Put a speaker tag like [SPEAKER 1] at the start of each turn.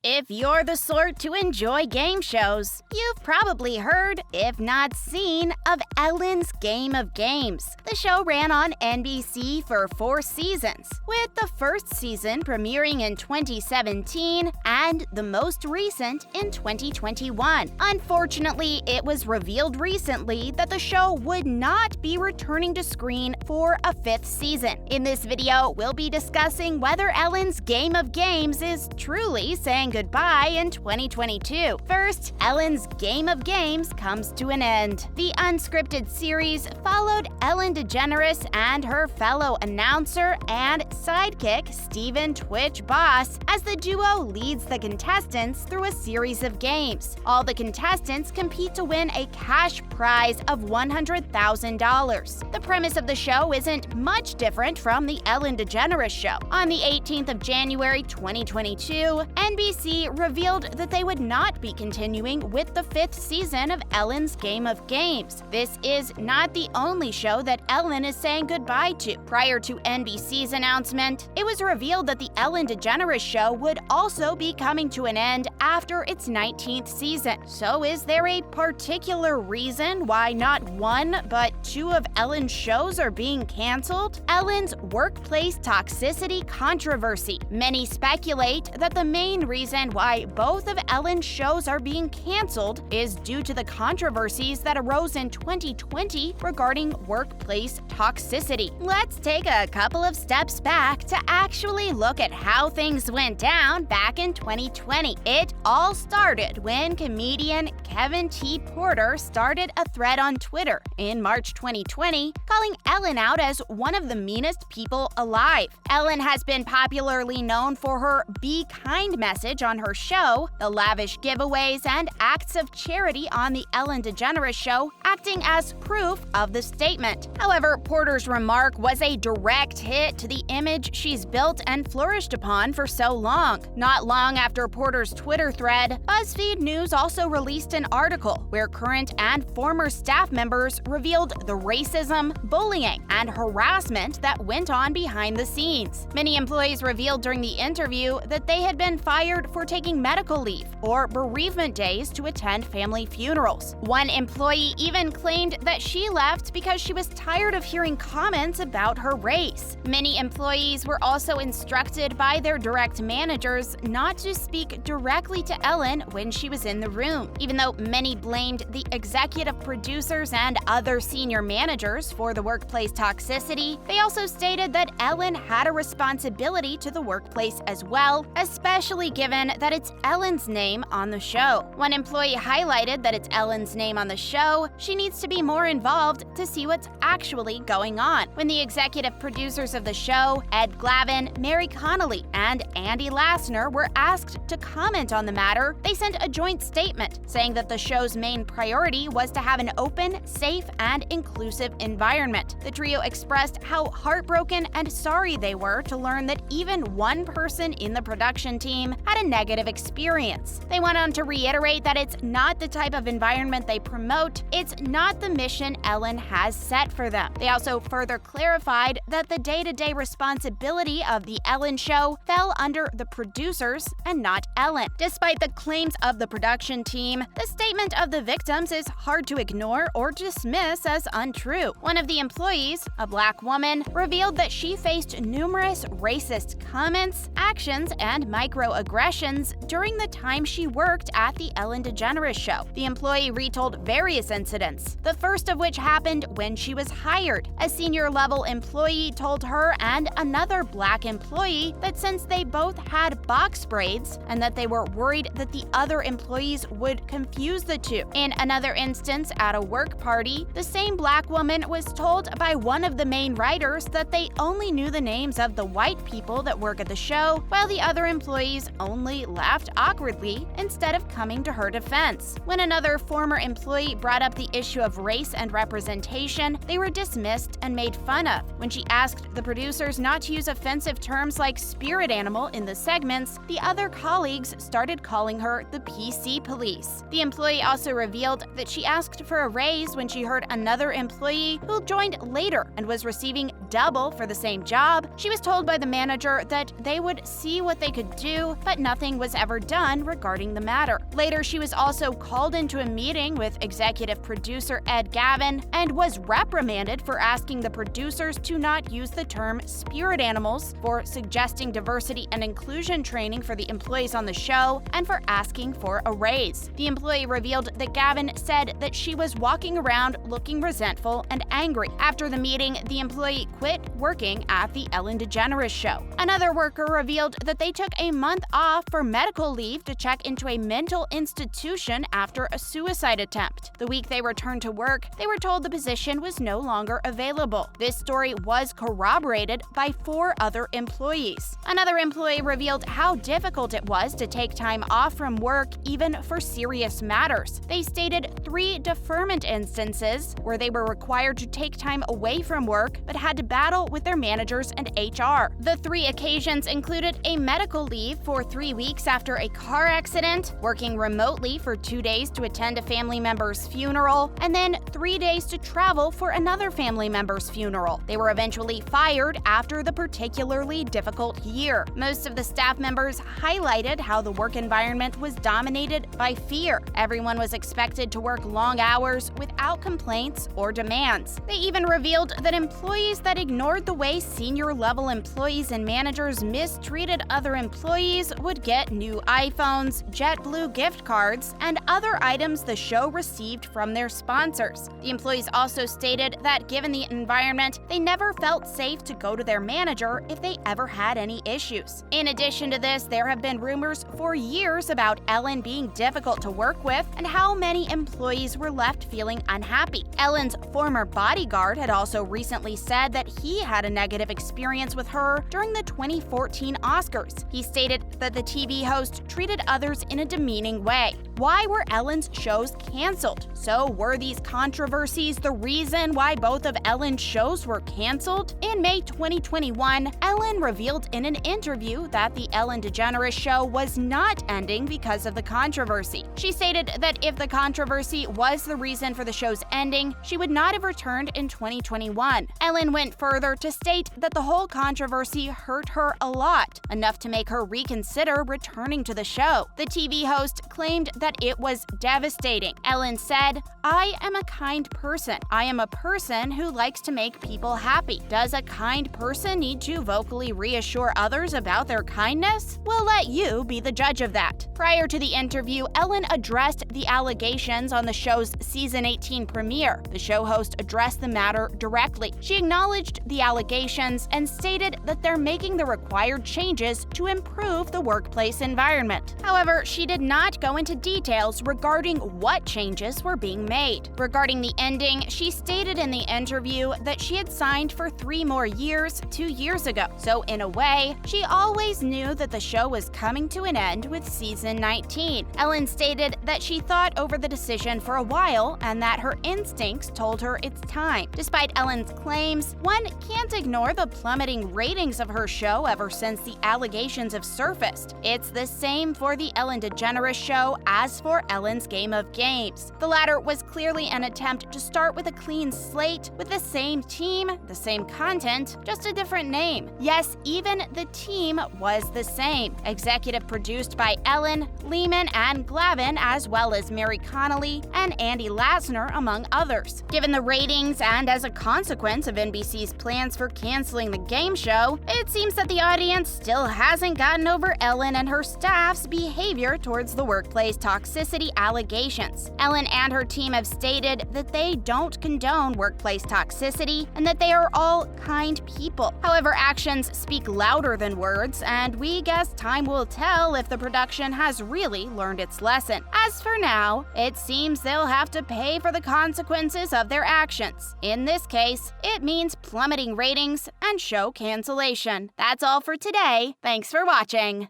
[SPEAKER 1] If you're the sort to enjoy game shows, you've probably heard, if not seen, of Ellen's Game of Games. The show ran on NBC for 4 seasons, with the first season premiering in 2017 and the most recent in 2021. Unfortunately, it was revealed recently that the show would not be returning to screen for a 5th season. In this video, we'll be discussing whether Ellen's Game of Games is truly saying goodbye in 2022. First, Ellen's Game of Games comes to an end. The unscripted series followed Ellen DeGeneres and her fellow announcer and sidekick Steven Twitch Boss as the duo leads the contestants through a series of games. All the contestants compete to win a cash prize of $100,000. The premise of the show isn't much different from the Ellen DeGeneres show. On the 18th of January 2022, NBC revealed that they would not be continuing with the 5th season of Ellen's Game of Games. This is not the only show that Ellen is saying goodbye to. Prior to NBC's announcement, it was revealed that the Ellen DeGeneres show would also be coming to an end after its 19th season. So is there a particular reason why not one but 2 of Ellen's shows are being canceled? Ellen's workplace toxicity controversy. Many speculate that the main reason why both of Ellen's shows are being canceled is due to the controversies that arose in 2020 regarding workplace toxicity. Let's take a couple of steps back to actually look at how things went down back in 2020. It all started when comedian Kevin T. Porter started a thread on Twitter in March 2020, calling Ellen out as one of the meanest people alive. Ellen has been popularly known for her Be Kind message on her show, the lavish giveaways and acts of charity on the Ellen DeGeneres show acting as proof of the statement. However, Porter's remark was a direct hit to the image she's built and flourished upon for so long. Not long after Porter's Twitter thread, BuzzFeed News also released an article where current and former staff members revealed the racism, bullying, and harassment that went on behind the scenes. Many employees revealed during the interview that they had been fired for taking medical leave or bereavement days to attend family funerals. One employee even claimed that she left because she was tired of hearing comments about her race. Many employees were also instructed by their direct managers not to speak directly to Ellen when she was in the room. Even though many blamed the executive producers and other senior managers for the workplace toxicity, they also stated that Ellen had a responsibility to the workplace as well, especially given that it's Ellen's name on the show. One employee highlighted that it's Ellen's name on the show, she needs to be more involved to see what's actually going on. When the executive producers of the show, Ed Glavin, Mary Connolly, and Andy Lassner were asked to comment on the matter, they sent a joint statement saying that the show's main priority was to have an open, safe, and inclusive environment. The trio expressed how heartbroken and sorry they were to learn that even one person in the production team had a negative experience. They went on to reiterate that it's not the type of environment they promote, it's not the mission Ellen has set for them. They also further clarified that the day-to-day responsibility of the Ellen show fell under the producers and not Ellen. Despite the claims of the production team, the statement of the victims is hard to ignore or dismiss as untrue. One of the employees, a Black woman, revealed that she faced numerous racist comments, actions, and microaggressions during the time she worked at the Ellen DeGeneres show. The employee retold various incidents, the first of which happened when she was hired. A senior-level employee told her and another Black employee that since they both had box braids and that they were worried that the other employees would confuse the two. In another instance, at a work party, the same Black woman was told by one of the main writers that they only knew the names of the white people that work at the show, while the other employees only laughed awkwardly instead of coming to her defense. When another former employee brought up the issue of race and representation, they were dismissed and made fun of. When she asked the producers not to use offensive terms like spirit animal in the segments, the other colleagues started calling her the PC police. The employee also revealed that she asked for a raise when she heard another employee who joined later and was receiving double for the same job. She was told by the manager that they would see what they could do, but nothing was ever done regarding the matter. Later, she was also called into a meeting with executive producer Ed Gavin and was reprimanded for asking the producers to not use the term spirit animals, for suggesting diversity and inclusion training for the employees on the show, and for asking for a raise. The employee revealed that Gavin said that she was walking around looking resentful and angry. After the meeting, the employee quit working at the Ellen DeGeneres show. Another worker revealed that they took a month off for medical leave to check into a mental institution after a suicide attempt. The week they returned to work, they were told the position was no longer available. This story was corroborated by 4 other employees. Another employee revealed how difficult it was to take time off from work, even for serious matters. They stated 3 deferment instances where they were required to take time away from work but had to battle with their managers and HR. The 3 occasions included a medical leave for 3 weeks after a car accident, working remotely for 2 days to attend a family member's funeral, and then 3 days to travel for another family member's funeral. They were eventually fired after the particularly difficult year. Most of the staff members highlighted how the work environment was dominated by fear. Everyone was expected to work long hours without complaints or demands. They even revealed that employees that ignored the way senior-level employees and managers mistreated other employees would get new iPhones, JetBlue gift cards, and other items the show received from their sponsors. The employees also stated that given the environment, they never felt safe to go to their manager if they ever had any issues. In addition to this, there have been rumors for years about Ellen being difficult to work with and how many employees were left feeling unhappy. Ellen's former bodyguard had also recently said that he had a negative experience with her during the 2014 Oscars. He stated that the TV host treated others in a demeaning way. Why were Ellen's shows canceled? So were these controversies the reason why both of Ellen's shows were canceled? In May 2021, Ellen revealed in an interview that the Ellen DeGeneres show was not ending because of the controversy. She stated that if the controversy was the reason for the show's ending, she would not have returned in 2021. Ellen went further to state that the whole controversy hurt her a lot, enough to make her reconsider returning to the show. The TV host claimed that it was devastating. Ellen said, "I am a kind person. I am a person who likes to make people happy. Does a kind person need to vocally reassure others about their kindness? We'll let you be the judge of that." Prior to the interview, Ellen addressed the allegations on the show's season 18 premiere. The show host addressed the matter directly. She acknowledged the allegations and stated that they're making the required changes to improve the workplace environment. However, she did not go into details regarding what changes were being made. Regarding the ending, she stated in the interview that she had signed for 3 more years 2 years ago. So in a way, she always knew that the show was coming to an end with season 19. Ellen stated that she thought over the decision for a while and that her instincts told her it's time. Despite Ellen's claims, one can't ignore the plummeting ratings of her show ever since the allegations have surfaced. It's the same for the Ellen DeGeneres show as for Ellen's Game of Games. The latter was clearly an attempt to start with a clean slate with the same team, the same content, just a different name. Yes, even the team was the same. Executive produced by Ellen, Lehman, and Glavin, as well as Mary Connolly and Andy Lasner, among others. Given the ratings and as a consequence of NBC's plans for canceling the game show, it seems that the audience still hasn't gotten over Ellen and her staff's behavior towards the workplace toxicity allegations. Ellen and her team have stated that they don't condone workplace toxicity and that they are all kind people. However, actions speak louder than words, and we guess time will tell if the production has really learned its lesson. As for now, it seems they'll have to pay for the consequences of their actions. In this case, it means plummeting ratings and show cancellation. That's all for today. Thanks for watching.